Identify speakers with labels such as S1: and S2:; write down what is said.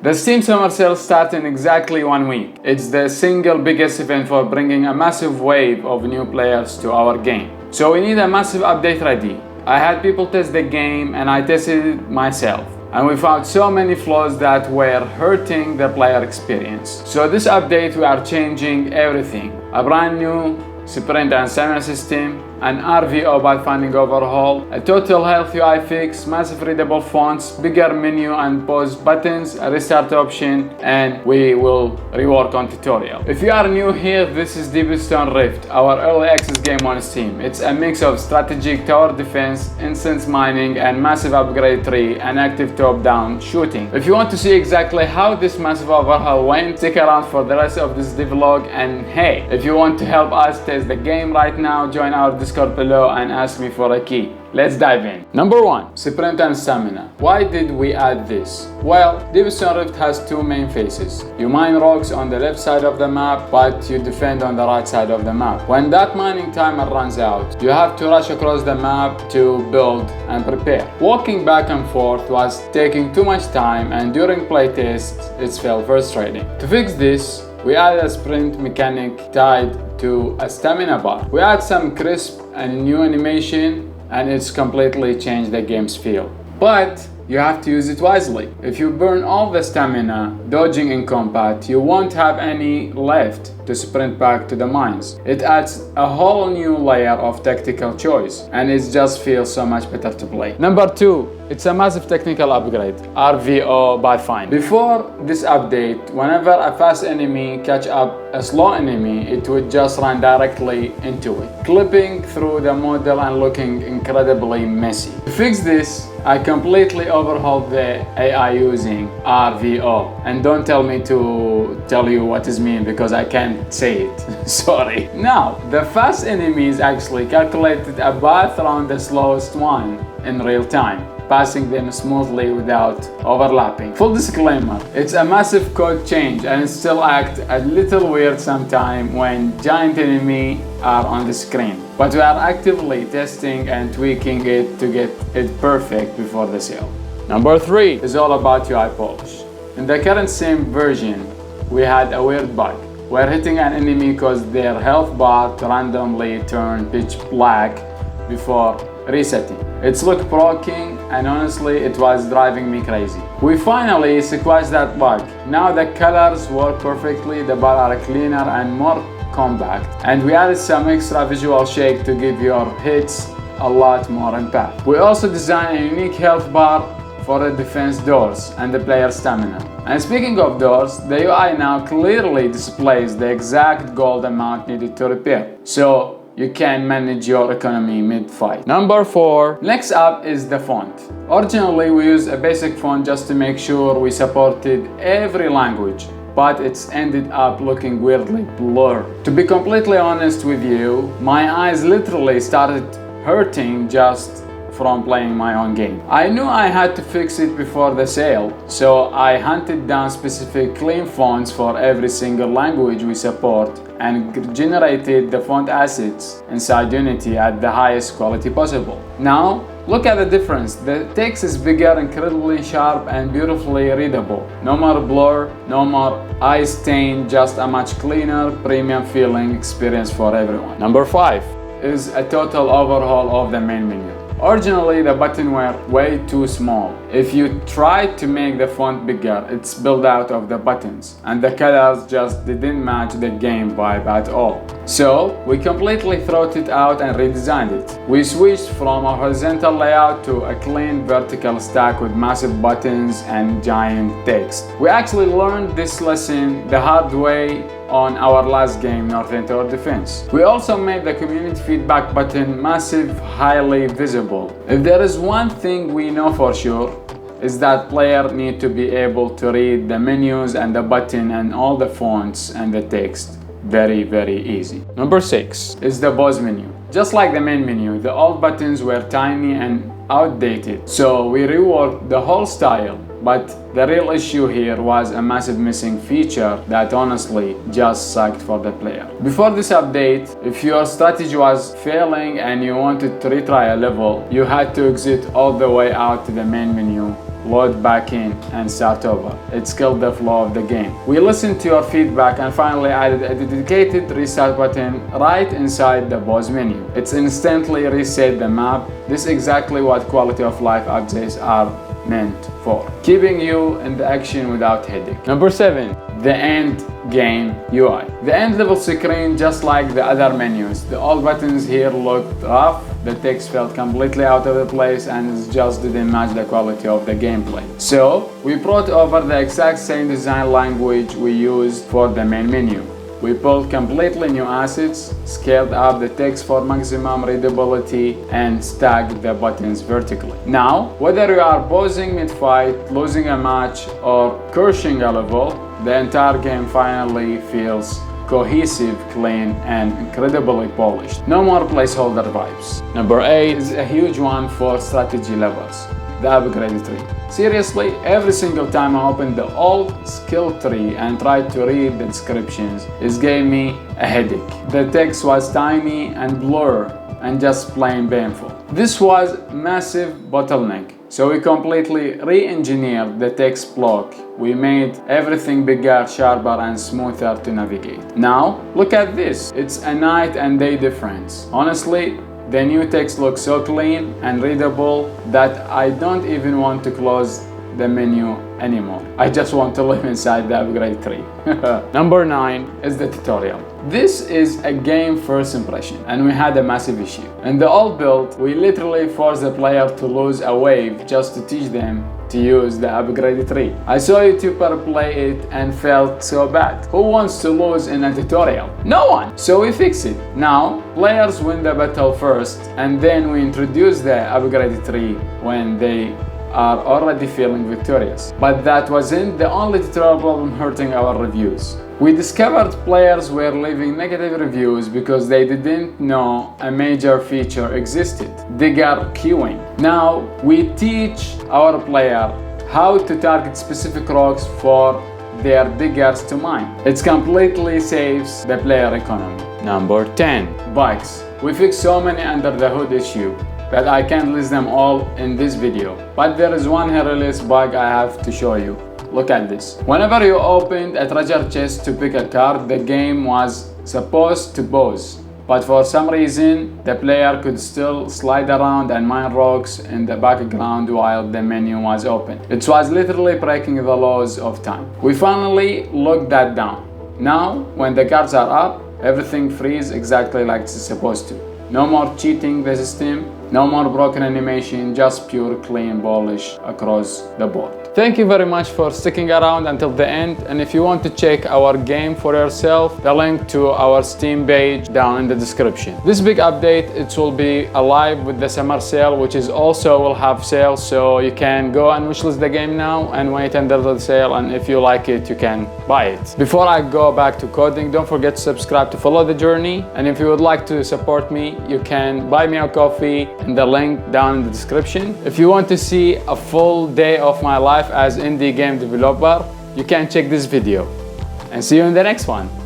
S1: The Steam Summer Sale starts in exactly 1 week. It's the single biggest event for bringing a massive wave of new players to our game. So we need a massive update ready. I had people test the game and I tested it myself. And we found so many flaws that were hurting the player experience. So this update we are changing everything. A brand new sprint and stamina system, an RVO Pathfinding overhaul, a total health UI fix, massive readable fonts, bigger menu and pause buttons, a restart option, and we will rework on tutorial. If you are new here, this is Devlog Rift, our early access game on Steam. It's a mix of strategic tower defense, instance mining, and massive upgrade tree and active top-down shooting. If you want to see exactly how this massive overhaul went, stick around for the rest of this devlog. And hey, if you want to help us test the game right now, join our Discord below and ask me for a key. Let's dive in. Number 1. Sprint and stamina. Why did we add this? Well, Devlog Rift has two main phases. You mine rocks on the left side of the map, but you defend on the right side of the map. When that mining timer runs out, you have to rush across the map to build and prepare. Walking back and forth was taking too much time, and during playtests, it felt frustrating. To fix this, we added a sprint mechanic tied to a stamina bar. We add some crisp and new animation, and it's completely changed the game's feel. But you have to use it wisely. If you burn all the stamina dodging in combat, you won't have any left to sprint back to the mines. It adds a whole new layer of tactical choice, and it just feels so much better to play. Number 2. It's a massive technical upgrade, RVO Pathfinding. Before this update, whenever a fast enemy catch up a slow enemy, it would just run directly into it, clipping through the model and looking incredibly messy. To fix this, I completely overhauled the AI using RVO. And don't tell me to tell you what is mean because I can't say it. Sorry. Now, the fast enemies actually calculated a path around the slowest one in real time, passing them smoothly without overlapping. Full disclaimer, it's a massive code change and it still acts a little weird sometimes when giant enemies are on the screen. But we are actively testing and tweaking it to get it perfect before the sale. Number 3 is all about UI polish. In the current Sim version, we had a weird bug where hitting an enemy caused their health bar to randomly turn pitch black before resetting. It's looked broken and honestly it was driving me crazy. We finally squashed that bug. Now the colors work perfectly, the bars are cleaner and more compact, and we added some extra visual shake to give your hits a lot more impact. We also designed a unique health bar for the defense doors and the player stamina. And speaking of doors, the UI now clearly displays the exact gold amount needed to repair, so you can manage your economy mid-fight. Number 4. Next up is the font. Originally, we used a basic font just to make sure we supported every language, but it's ended up looking weirdly blurred. To be completely honest with you, my eyes literally started hurting just from playing my own game. I knew I had to fix it before the sale, so I hunted down specific clean fonts for every single language we support and generated the font assets inside Unity at the highest quality possible. Now, look at the difference. The text is bigger, incredibly sharp, and beautifully readable. No more blur, no more eye stain, just a much cleaner, premium feeling experience for everyone. Number 5 is a total overhaul of the main menu. Originally, the buttons were way too small. If you tried to make the font bigger, it's built out of the buttons, and the colors just didn't match the game vibe at all. So, we completely threw it out and redesigned it. We switched from a horizontal layout to a clean vertical stack with massive buttons and giant text. We actually learned this lesson the hard way on our last game, Northern Tower Defense. We also made the community feedback button massive, highly visible. If there is one thing we know for sure, is that players need to be able to read the menus and the button and all the fonts and the text very, very easy. Number 6 is the pause menu. Just like the main menu, the old buttons were tiny and outdated, so we reworked the whole style. But the real issue here was a massive missing feature that honestly just sucked for the player. Before this update, if your strategy was failing and you wanted to retry a level, you had to exit all the way out to the main menu load back in and start over. It's killed the flow of the game. We listened to your feedback and finally added a dedicated restart button right inside the pause menu. It's instantly reset the map. This is exactly what quality of life updates are meant for, keeping you in the action without headache. Number 7, the end game UI. The end level screen, just like the other menus, the all buttons here looked rough, the text felt completely out of the place, and it just didn't match the quality of the gameplay. So we brought over the exact same design language we used for the main menu. We built completely new assets, scaled up the text for maximum readability, and stacked the buttons vertically. Now, whether you are pausing mid-fight, losing a match, or crushing a level, the entire game finally feels cohesive, clean, and incredibly polished. No more placeholder vibes. Number 8 is a huge one for strategy levels. The upgrade tree. Seriously, every single time I opened the old skill tree and tried to read the descriptions, it gave me a headache. The text was tiny and blurred and just plain painful. This was massive bottleneck, so we completely re-engineered the text block. We made everything bigger, sharper, and smoother to navigate. Now, look at this. It's a night and day difference. Honestly, the new text looks so clean and readable that I don't even want to close the menu anymore. I just want to live inside the upgrade tree. Number 9 is the tutorial. This is a game first impression, and we had a massive issue. In the old build, we literally forced the player to lose a wave just to teach them to use the upgrade tree. I saw a YouTuber play it and felt so bad. Who wants to lose in a tutorial? No one! So we fix it. Now, players win the battle first, and then we introduce the upgrade tree when they are already feeling victorious. But that wasn't the only tutorial problem hurting our reviews. We discovered players were leaving negative reviews because they didn't know a major feature existed, digger queuing. Now we teach our player how to target specific rocks for their diggers to mine. It completely saves the player economy. Number 10, bugs. We fixed so many under the hood issue that I can't list them all in this video, but there is one hilarious bug I have to show you. Look at this. Whenever you opened a treasure chest to pick a card, the game was supposed to pause, but for some reason the player could still slide around and mine rocks in the background while the menu was open. It was literally breaking the laws of time. We finally locked that down. Now when the cards are up, everything freezes exactly like it's supposed to. No more cheating the system, no more broken animation, just pure clean polish across the board. Thank you very much for sticking around until the end, and if you want to check our game for yourself, the link to our Steam page down in the description. This big update, it will be alive with the summer sale, which is also will have sales, so you can go and wishlist the game now and wait until the sale, and if you like it, you can buy it. Before I go back to coding, don't forget to subscribe to follow the journey, and if you would like to support me, you can buy me a coffee in the link down in the description. If you want to see a full day of my life as indie game developer, you can check this video, and see you in the next one.